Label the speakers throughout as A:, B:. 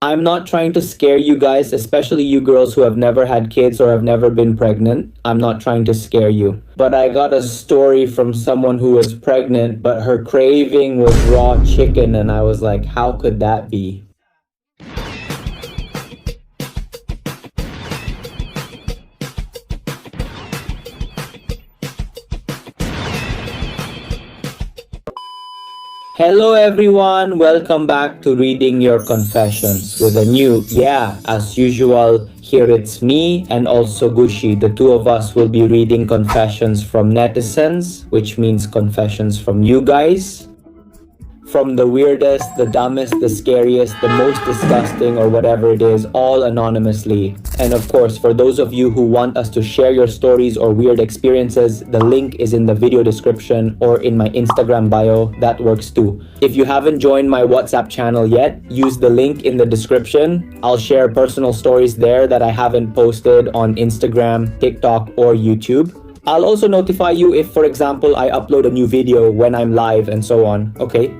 A: I'm not trying to scare you guys, especially you girls who have never had kids or have never been pregnant. I'm not trying to scare you. But I got a story from someone who was pregnant, but her craving was raw chicken, and I was like, how could that be? Hello everyone, welcome back to Reading Your Confessions with a new, as usual, here it's me and also Gushi. The two of us will be reading confessions from netizens, which means confessions from you guys. From the weirdest, the dumbest, the scariest, the most disgusting, or whatever it is, all anonymously. And of course, for those of you who want us to share your stories or weird experiences, the link is in the video description or in my Instagram bio. That works too. If you haven't joined my WhatsApp channel yet, use the link in the description. I'll share personal stories there that I haven't posted on Instagram, TikTok, or YouTube. I'll also notify you if, for example, I upload a new video when I'm live and so on, okay?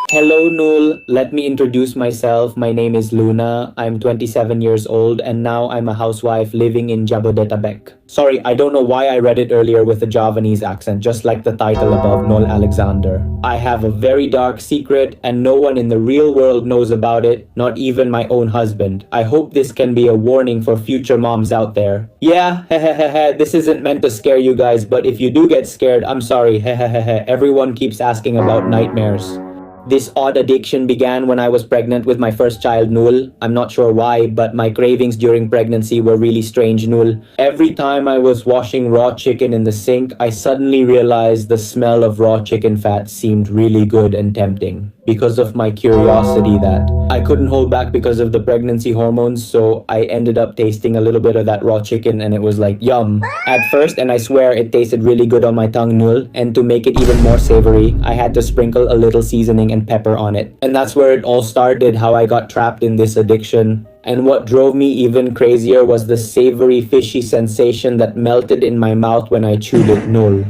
A: Hello Nul, let me introduce myself. My name is Luna. I'm 27 years old and now I'm a housewife living in Jabodetabek. Sorry, I don't know why I read it earlier with a Javanese accent, just like the title above, Nol Alexander. I have a very dark secret and no one in the real world knows about it, not even my own husband. I hope this can be a warning for future moms out there. Yeah, this isn't meant to scare you guys, but if you do get scared, I'm sorry, everyone keeps asking about nightmares. This odd addiction began when I was pregnant with my first child, Nul. I'm not sure why, but my cravings during pregnancy were really strange, Nul. Every time I was washing raw chicken in the sink, I suddenly realized the smell of raw chicken fat seemed really good and tempting. Because of my curiosity that I couldn't hold back because of the pregnancy hormones, so I ended up tasting a little bit of that raw chicken and it was like yum. At first, and I swear it tasted really good on my tongue, Nul, and to make it even more savory, I had to sprinkle a little seasoning and pepper on it. And that's where it all started, how I got trapped in this addiction. And what drove me even crazier was the savory, fishy sensation that melted in my mouth when I chewed it, Nul.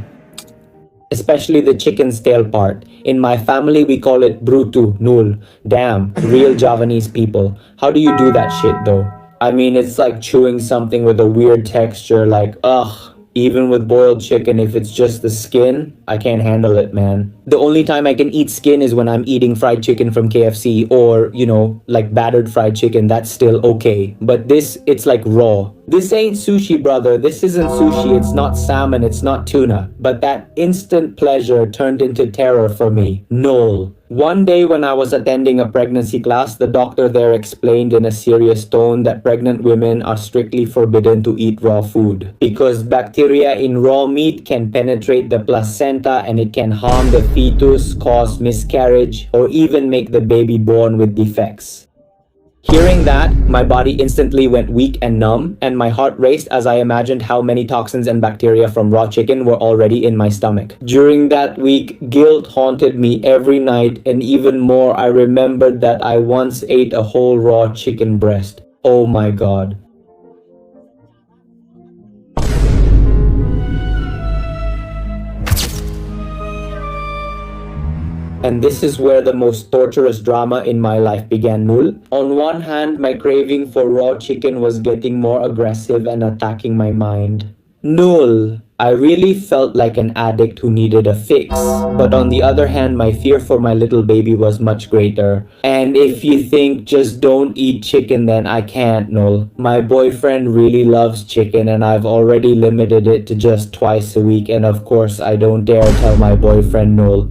A: Especially the chicken's tail part. In my family, we call it brutu, nul. Damn, real Javanese people. How do you do that shit though? I mean, it's like chewing something with a weird texture, like, ugh. Even with boiled chicken, if it's just the skin, I can't handle it, man. The only time I can eat skin is when I'm eating fried chicken from KFC or, like battered fried chicken, that's still okay. But this, it's like raw. This ain't sushi, brother. This isn't sushi. It's not salmon. It's not tuna. But that instant pleasure turned into terror for me. Null. One day when I was attending a pregnancy class, the doctor there explained in a serious tone that pregnant women are strictly forbidden to eat raw food because bacteria in raw meat can penetrate the placenta and it can harm the fetus, cause miscarriage, or even make the baby born with defects. Hearing that, my body instantly went weak and numb, and my heart raced as I imagined how many toxins and bacteria from raw chicken were already in my stomach. During that week, guilt haunted me every night, and even more, I remembered that I once ate a whole raw chicken breast. Oh my god. And this is where the most torturous drama in my life began, Nul. On one hand, my craving for raw chicken was getting more aggressive and attacking my mind. Nul. I really felt like an addict who needed a fix. But on the other hand, my fear for my little baby was much greater. And if you think just don't eat chicken, then I can't, Nul. My boyfriend really loves chicken and I've already limited it to just twice a week. And of course, I don't dare tell my boyfriend, Nul.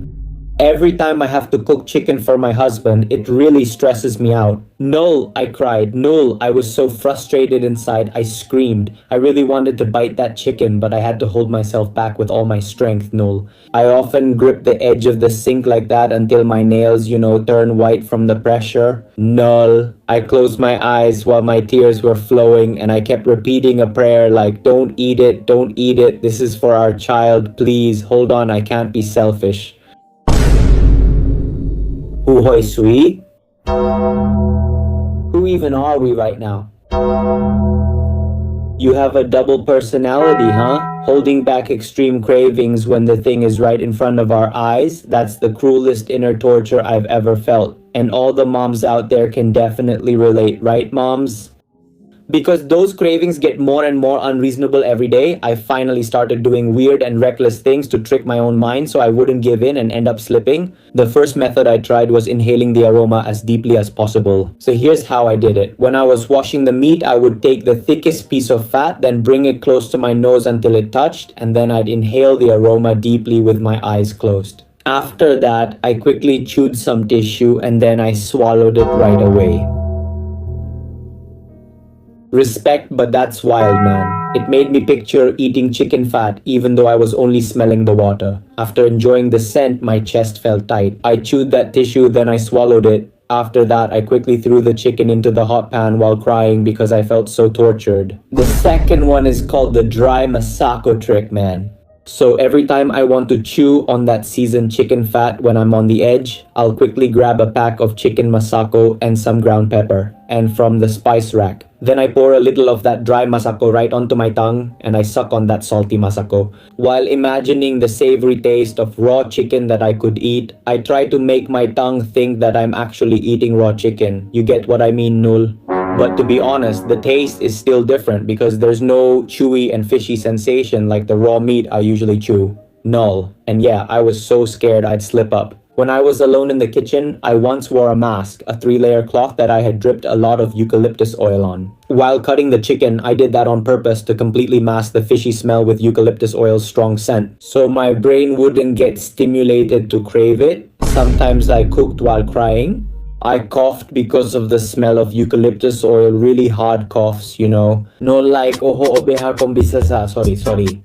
A: Every time I have to cook chicken for my husband, it really stresses me out. No, I cried. No, I was so frustrated inside. I screamed. I really wanted to bite that chicken, but I had to hold myself back with all my strength, Null. I often grip the edge of the sink like that until my nails, turn white from the pressure. Null. I closed my eyes while my tears were flowing and I kept repeating a prayer like, don't eat it, don't eat it. This is for our child. Please, hold on, I can't be selfish. Huhoy Sui? Who even are we right now? You have a double personality, huh? Holding back extreme cravings when the thing is right in front of our eyes? That's the cruelest inner torture I've ever felt. And all the moms out there can definitely relate, right, moms? Because those cravings get more and more unreasonable every day, I finally started doing weird and reckless things to trick my own mind so I wouldn't give in and end up slipping. The first method I tried was inhaling the aroma as deeply as possible. So here's how I did it. When I was washing the meat, I would take the thickest piece of fat, then bring it close to my nose until it touched, and then I'd inhale the aroma deeply with my eyes closed. After that, I quickly chewed some tissue and then I swallowed it right away. Respect, but that's wild, man. It made me picture eating chicken fat even though I was only smelling the water. After enjoying the scent, my chest felt tight. I chewed that tissue, then I swallowed it. After that, I quickly threw the chicken into the hot pan while crying because I felt so tortured. The second one is called the dry masako trick, man. So every time I want to chew on that seasoned chicken fat when I'm on the edge, I'll quickly grab a pack of chicken masako and some ground pepper, and from the spice rack. Then I pour a little of that dry masako right onto my tongue and I suck on that salty masako. While imagining the savory taste of raw chicken that I could eat, I try to make my tongue think that I'm actually eating raw chicken. You get what I mean, Nul? But to be honest, the taste is still different because there's no chewy and fishy sensation like the raw meat I usually chew. Null. And yeah, I was so scared I'd slip up. When I was alone in the kitchen, I once wore a mask, a 3-layer cloth that I had dripped a lot of eucalyptus oil on. While cutting the chicken, I did that on purpose to completely mask the fishy smell with eucalyptus oil's strong scent, so my brain wouldn't get stimulated to crave it. Sometimes I cooked while crying. I coughed because of the smell of eucalyptus oil, really hard coughs, you know. No like, oho obeha kong bisasa, sorry.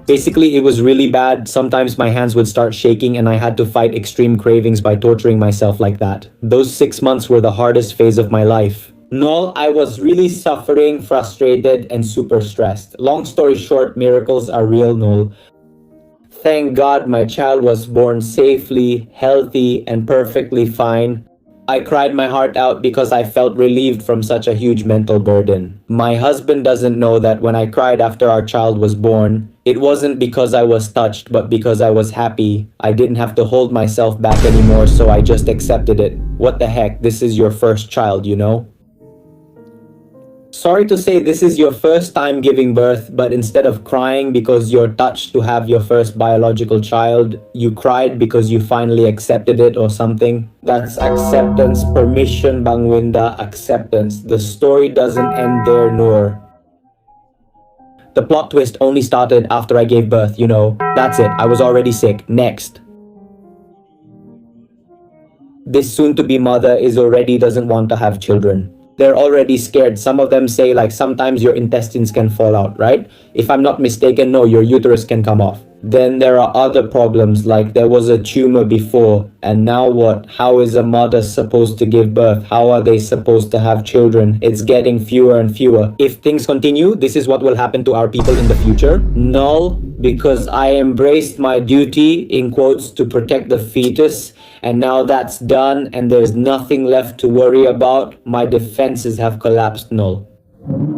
A: Basically, it was really bad. Sometimes my hands would start shaking and I had to fight extreme cravings by torturing myself like that. Those 6 months were the hardest phase of my life. No, I was really suffering, frustrated, and super stressed. Long story short, miracles are real, Null. Thank God my child was born safely, healthy, and perfectly fine. I cried my heart out because I felt relieved from such a huge mental burden. My husband doesn't know that when I cried after our child was born, it wasn't because I was touched, but because I was happy. I didn't have to hold myself back anymore, so I just accepted it. What the heck, this is your first child, you know? Sorry to say this is your first time giving birth, but instead of crying because you're touched to have your first biological child, you cried because you finally accepted it or something. That's acceptance, permission, Bangwinda, acceptance. The story doesn't end there, Noor. The plot twist only started after I gave birth, you know. That's it, I was already sick. Next. This soon-to-be mother is already doesn't want to have children. They're already scared. Some of them say like sometimes your intestines can fall out, right? If I'm not mistaken, no, your uterus can come off. Then there are other problems like there was a tumor before, and now what? How is a mother supposed to give birth? How are they supposed to have children? It's getting fewer and fewer. If things continue, this is what will happen to our people in the future. Null, because I embraced my duty, in quotes, to protect the fetus, and now that's done and there's nothing left to worry about. My defenses have collapsed, Null.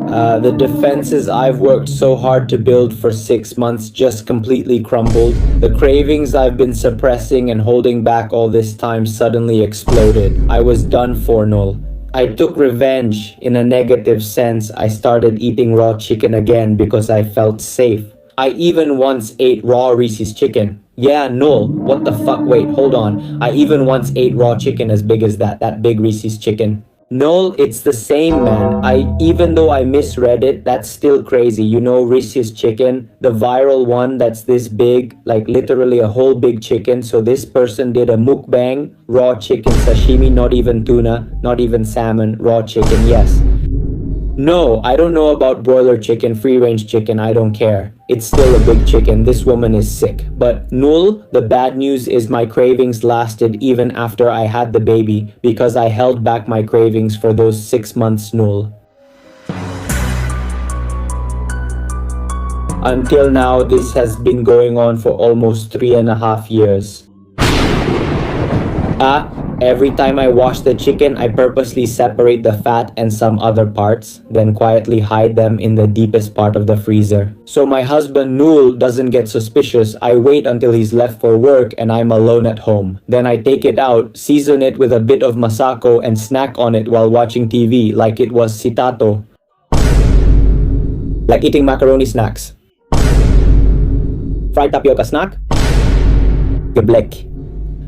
A: The defenses I've worked so hard to build for 6 months just completely crumbled. The cravings I've been suppressing and holding back all this time suddenly exploded. I was done for, Null. I took revenge in a negative sense. I started eating raw chicken again because I felt safe. I even once ate raw Reese's chicken. Yeah, Null. What the fuck? Wait, hold on. I even once ate raw chicken as big as that big Reese's chicken. No, it's the same, man. Even though I misread it, that's still crazy. You know Reese's chicken, the viral one that's this big, like literally a whole big chicken. So this person did a mukbang, raw chicken sashimi, not even tuna, not even salmon, raw chicken, yes. No, I don't know about broiler chicken, free-range chicken, I don't care. It's still a big chicken, this woman is sick. But Null, the bad news is my cravings lasted even after I had the baby because I held back my cravings for those 6 months, Null. Until now, this has been going on for almost 3.5 years. Every time I wash the chicken, I purposely separate the fat and some other parts, then quietly hide them in the deepest part of the freezer. So my husband Nool doesn't get suspicious. I wait until he's left for work and I'm alone at home. Then I take it out, season it with a bit of masako and snack on it while watching TV like it was sitato. Like eating macaroni snacks. Fried tapioca snack? Geblek.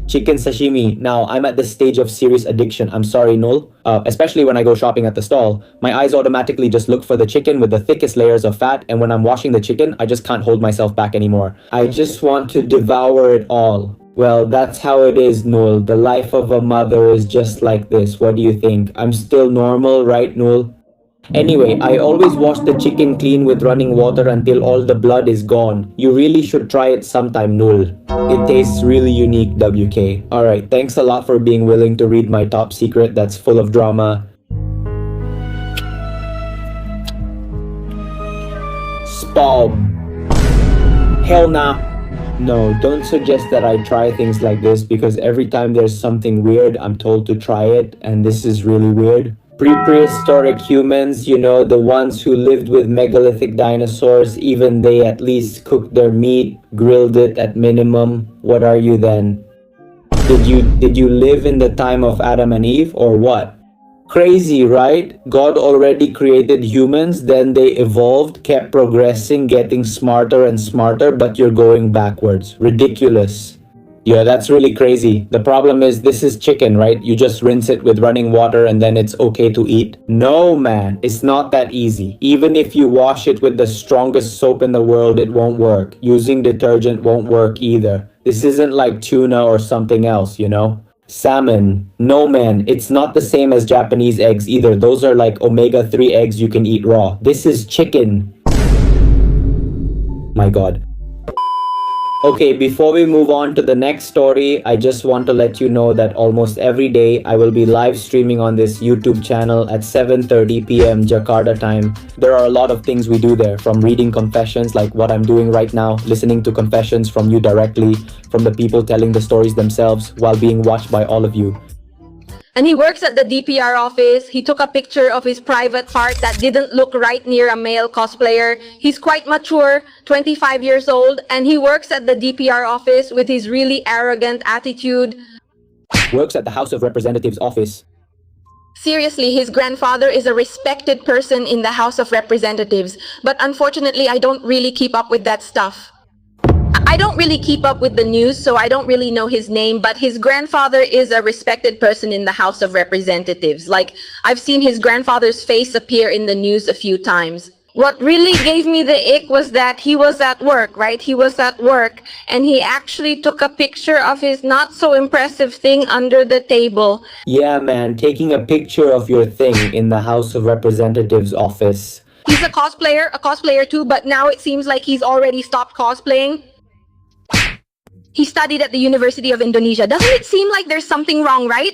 A: Chicken sashimi. Now, I'm at the stage of serious addiction. I'm sorry, Noel. Especially when I go shopping at the stall. My eyes automatically just look for the chicken with the thickest layers of fat, and when I'm washing the chicken, I just can't hold myself back anymore. I just want to devour it all. Well, that's how it is, Noel. The life of a mother is just like this. What do you think? I'm still normal, right, Noel? Anyway, I always wash the chicken clean with running water until all the blood is gone. You really should try it sometime, Noel. It tastes really unique, WK. Alright, thanks a lot for being willing to read my top secret that's full of drama. Spob. Hell nah. No, don't suggest that I try things like this because every time there's something weird, I'm told to try it, and this is really weird. Prehistoric humans, you know, the ones who lived with megalithic dinosaurs, even they at least cooked their meat, grilled it at minimum. What are you then? Did you live in the time of Adam and Eve or what? Crazy, right? God already created humans, then they evolved, kept progressing, getting smarter and smarter, but you're going backwards. Ridiculous. Yeah, that's really crazy. The problem is this is chicken, right? You just rinse it with running water and then it's okay to eat. No, man, it's not that easy. Even if you wash it with the strongest soap in the world, it won't work. Using detergent won't work either. This isn't like tuna or something else, you know? Salmon. No, man, it's not the same as Japanese eggs either. Those are like omega-3 eggs you can eat raw. This is chicken. My God. Okay, before we move on to the next story, I just want to let you know that almost every day I will be live streaming on this YouTube channel at 7:30 p.m. Jakarta time. There are a lot of things we do there, from reading confessions like what I'm doing right now, listening to confessions from you directly, from the people telling the stories themselves, while being watched by all of you.
B: And he works at the DPR office. He took a picture of his private part that didn't look right near a male cosplayer. He's quite mature, 25 years old, and he works at the DPR office with his really arrogant attitude.
A: Works at the House of Representatives office.
B: Seriously, his grandfather is a respected person in the House of Representatives, but unfortunately, I don't really keep up with that stuff. I don't really keep up with the news, so I don't really know his name, but his grandfather is a respected person in the House of Representatives. Like, I've seen his grandfather's face appear in the news a few times. What really gave me the ick was that he was at work, right? He was at work, and he actually took a picture of his not so impressive thing under the table.
A: Yeah, man, taking a picture of your thing in the House of Representatives office.
B: He's a cosplayer too, but now it seems like he's already stopped cosplaying. He studied at the University of Indonesia. Doesn't it seem like there's something wrong, right?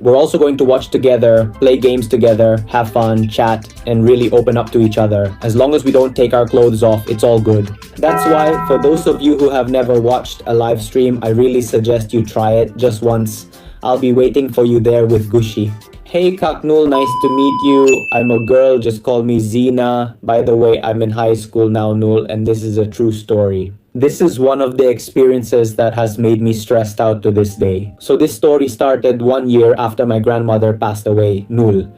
A: We're also going to watch together, play games together, have fun, chat, and really open up to each other. As long as we don't take our clothes off, it's all good. That's why, for those of you who have never watched a live stream, I really suggest you try it just once. I'll be waiting for you there with Gushi. Hey Kaknul, nice to meet you. I'm a girl, just call me Zena. By the way, I'm in high school now, Nul, and this is a true story. This is one of the experiences that has made me stressed out to this day. So this story started 1 year after my grandmother passed away, Nul.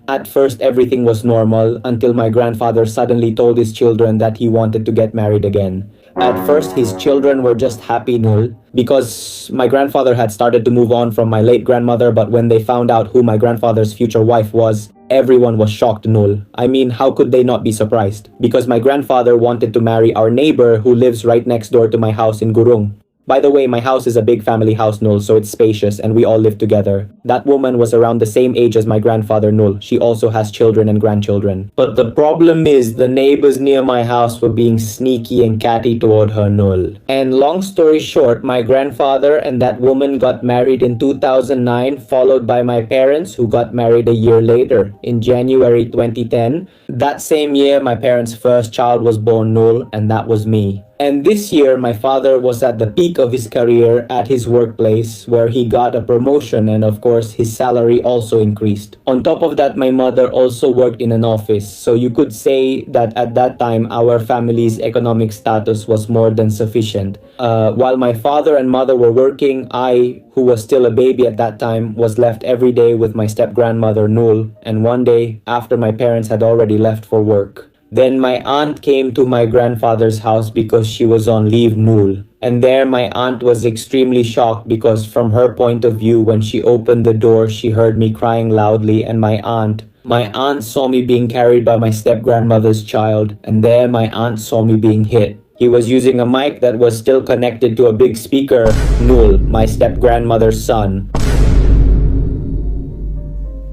A: At first, everything was normal until my grandfather suddenly told his children that he wanted to get married again. At first, his children were just happy, Nul, because my grandfather had started to move on from my late grandmother, but when they found out who my grandfather's future wife was, everyone was shocked, Nul. I mean, how could they not be surprised? Because my grandfather wanted to marry our neighbor who lives right next door to my house in Gurung. By the way, my house is a big family house, Nul, so it's spacious and we all live together. That woman was around the same age as my grandfather, Nul. She also has children and grandchildren. But the problem is the neighbors near my house were being sneaky and catty toward her, Nul. And long story short, my grandfather and that woman got married in 2009, followed by my parents who got married a year later, in January 2010. That same year, my parents' first child was born, Nul, and that was me. And this year, my father was at the peak of his career at his workplace, where he got a promotion, and of course, his salary also increased. On top of that, my mother also worked in an office. So you could say that at that time, our family's economic status was more than sufficient. While my father and mother were working, I, who was still a baby at that time, was left every day with my step grandmother Nul. And one day, after my parents had already left for work, then my aunt came to my grandfather's house because she was on leave Nul. And there my aunt was extremely shocked because from her point of view, when she opened the door, she heard me crying loudly, and my aunt saw me being carried by my step grandmother's child, and there my aunt saw me being hit. He was using a mic that was still connected to a big speaker. Nul, my step grandmother's son.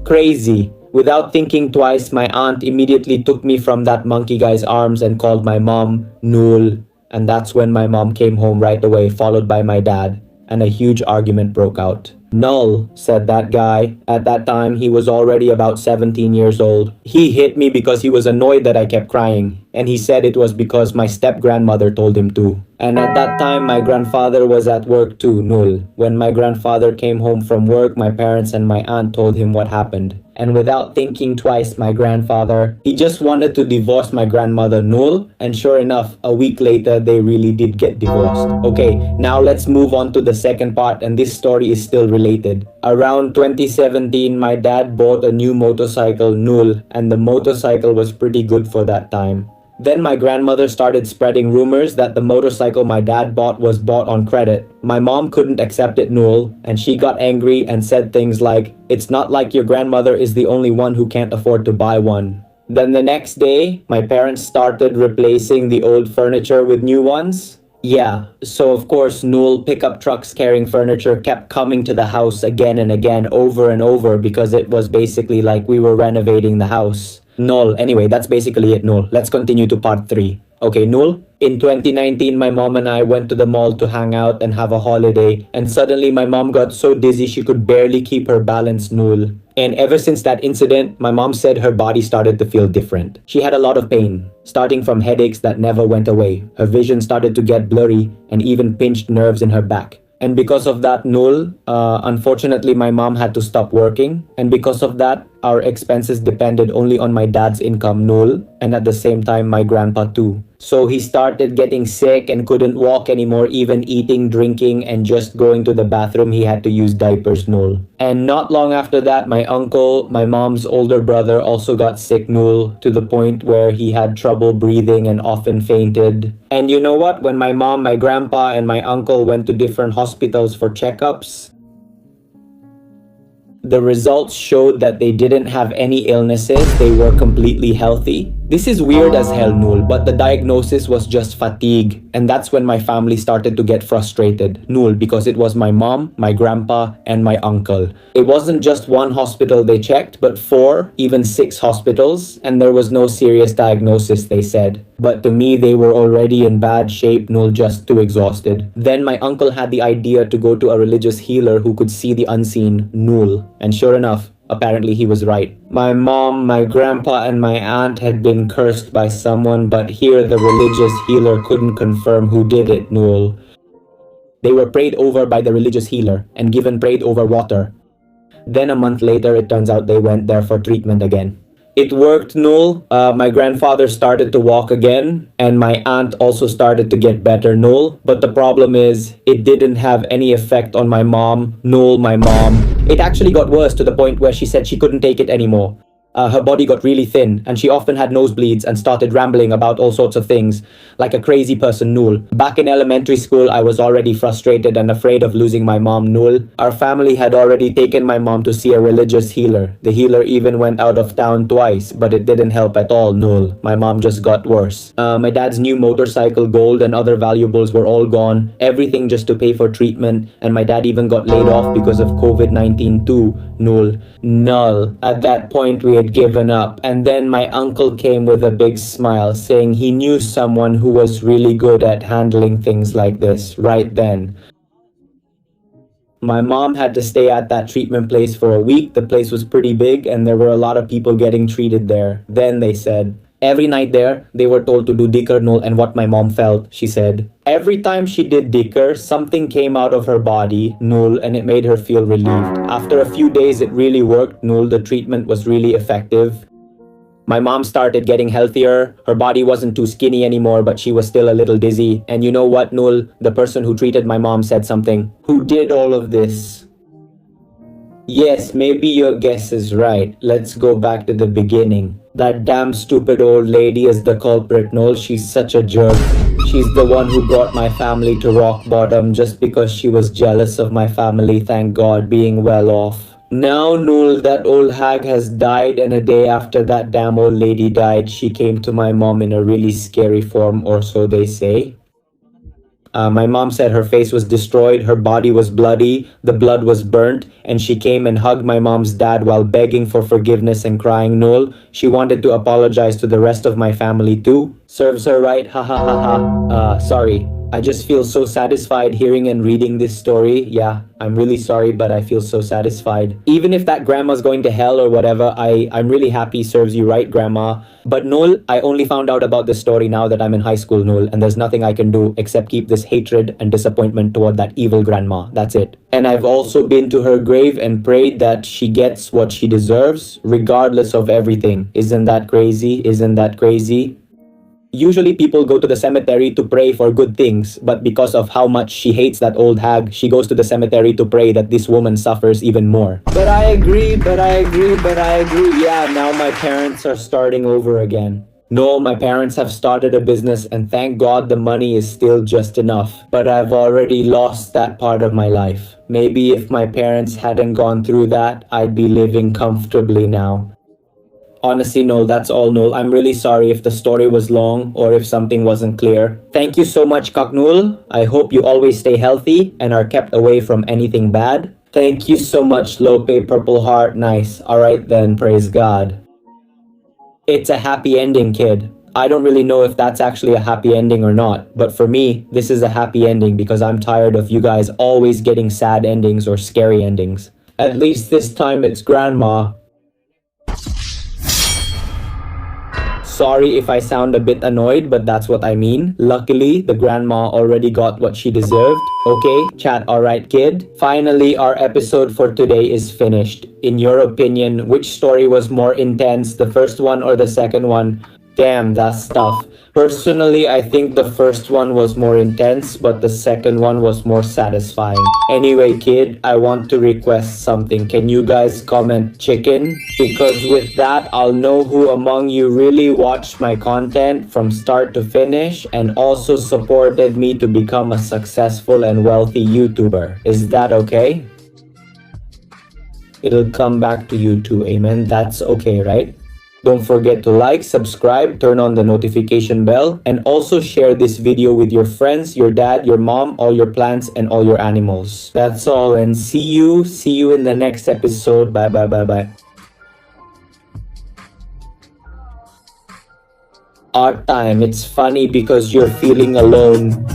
A: Crazy. Without thinking twice, my aunt immediately took me from that monkey guy's arms and called my mom, Nul. And that's when my mom came home right away, followed by my dad, and a huge argument broke out. Null, said that guy. At that time, he was already about 17 years old. He hit me because he was annoyed that I kept crying, and he said it was because my step-grandmother told him to. And at that time, my grandfather was at work too, Null. When my grandfather came home from work, my parents and my aunt told him what happened. And without thinking twice, my grandfather, he just wanted to divorce my grandmother, Null. And sure enough, a week later, they really did get divorced. Okay, now let's move on to the second part, and this story is still related. Around 2017, my dad bought a new motorcycle, Null, and the motorcycle was pretty good for that time. Then my grandmother started spreading rumors that the motorcycle my dad bought was bought on credit. My mom couldn't accept it, Nul, and she got angry and said things like, "It's not like your grandmother is the only one who can't afford to buy one." Then the next day, my parents started replacing the old furniture with new ones. Yeah, so of course, Nul pickup trucks carrying furniture kept coming to the house again and again, over and over, because it was basically like we were renovating the house. Nul, anyway, that's basically it, Nul. Let's continue to part 3. Okay, Nul? In 2019, my mom and I went to the mall to hang out and have a holiday, and suddenly my mom got so dizzy she could barely keep her balance, Nul. And ever since that incident, my mom said her body started to feel different. She had a lot of pain, starting from headaches that never went away. Her vision started to get blurry and even pinched nerves in her back. And because of that, Nul, unfortunately, my mom had to stop working. And because of that, our expenses depended only on my dad's income, Nul, and at the same time, my grandpa too. So he started getting sick and couldn't walk anymore, even eating, drinking, and just going to the bathroom, he had to use diapers, Nul. And not long after that, my uncle, my mom's older brother, also got sick, Nul, to the point where he had trouble breathing and often fainted. And you know what? When my mom, my grandpa, and my uncle went to different hospitals for checkups, the results showed that they didn't have any illnesses, they were completely healthy. This is weird as hell, Nul, but the diagnosis was just fatigue. And that's when my family started to get frustrated, Nul, because it was my mom, my grandpa, and my uncle. It wasn't just one hospital they checked, but 4, even 6 hospitals, and there was no serious diagnosis, they said. But to me, they were already in bad shape, Nul, just too exhausted. Then my uncle had the idea to go to a religious healer who could see the unseen, Nul. And sure enough, apparently he was right. My mom, my grandpa, and my aunt had been cursed by someone, but here the religious healer couldn't confirm who did it, Nul. They were prayed over by the religious healer and given prayed over water. Then a month later, it turns out they went there for treatment again. It worked, Nul. My grandfather started to walk again, and my aunt also started to get better, Nul. But the problem is, it didn't have any effect on my mom, Nul, my mom. It actually got worse to the point where she said she couldn't take it anymore. Her body got really thin, and she often had nosebleeds and started rambling about all sorts of things, like a crazy person, Nul. Back in elementary school, I was already frustrated and afraid of losing my mom, Nul. Our family had already taken my mom to see a religious healer. The healer even went out of town twice, but it didn't help at all, Nul. My mom just got worse. My dad's new motorcycle, gold, and other valuables were all gone. Everything just to pay for treatment, and my dad even got laid off because of COVID-19 too, Nul. Null. At that point, we had given up, and then my uncle came with a big smile, saying he knew someone who was really good at handling things like this right then. My mom had to stay at that treatment place for a week. The place was pretty big, and there were a lot of people getting treated there. Then they said, Every night there, they were told to do dikar Noel, and what my mom felt, she said. Every time she did dikar, something came out of her body, Noel, and it made her feel relieved. After a few days, it really worked, Noel. The treatment was really effective. My mom started getting healthier. Her body wasn't too skinny anymore, but she was still a little dizzy. And you know what, Noel? The person who treated my mom said something. Who did all of this? Yes, maybe your guess is right. Let's go back to the beginning. That damn stupid old lady is the culprit, Noel. She's such a jerk. She's the one who brought my family to rock bottom just because she was jealous of my family, thank God, being well off. Now, Noel, that old hag has died, and a day after that damn old lady died, she came to my mom in a really scary form, or so they say. My mom said her face was destroyed, her body was bloody, the blood was burnt, and she came and hugged my mom's dad while begging for forgiveness and crying, Noel. She wanted to apologize to the rest of my family too. Serves her right, ha ha ha ha. Sorry. I just feel so satisfied hearing and reading this story. Yeah, I'm really sorry, but I feel so satisfied. Even if that grandma's going to hell or whatever, I'm really happy. Serves you right, grandma. But Noel, I only found out about this story now that I'm in high school, Noel, and there's nothing I can do except keep this hatred and disappointment toward that evil grandma. That's it. And I've also been to her grave and prayed that she gets what she deserves, regardless of everything. Isn't that crazy? Isn't that crazy? Usually people go to the cemetery to pray for good things, but because of how much she hates that old hag, she goes to the cemetery to pray that this woman suffers even more. But I agree. Yeah, now my parents are starting over again. No, my parents have started a business, and thank God the money is still just enough. But I've already lost that part of my life. Maybe if my parents hadn't gone through that, I'd be living comfortably now. Honestly, Noel, that's all, Noel. I'm really sorry if the story was long or if something wasn't clear. Thank you so much, Kak Noel. I hope you always stay healthy and are kept away from anything bad. Thank you so much, Lope Purple Heart. Nice. Alright then, praise God. It's a happy ending, kid. I don't really know if that's actually a happy ending or not, but for me, this is a happy ending because I'm tired of you guys always getting sad endings or scary endings. At least this time it's Grandma. Sorry if I sound a bit annoyed, but that's what I mean. Luckily, the grandma already got what she deserved. Okay, chat alright, kid? Finally, our episode for today is finished. In your opinion, which story was more intense, the first one or the second one? Damn, that's tough. Personally, I think the first one was more intense, but the second one was more satisfying. Anyway, kid, I want to request something. Can you guys comment chicken? Because with that, I'll know who among you really watched my content from start to finish and also supported me to become a successful and wealthy YouTuber. Is that okay? It'll come back to you too, amen? That's okay, right? Don't forget to like, subscribe, turn on the notification bell, and also share this video with your friends, your dad, your mom, all your plants, and all your animals. That's all, and see you in the next episode. Bye. Art time. It's funny because you're feeling alone.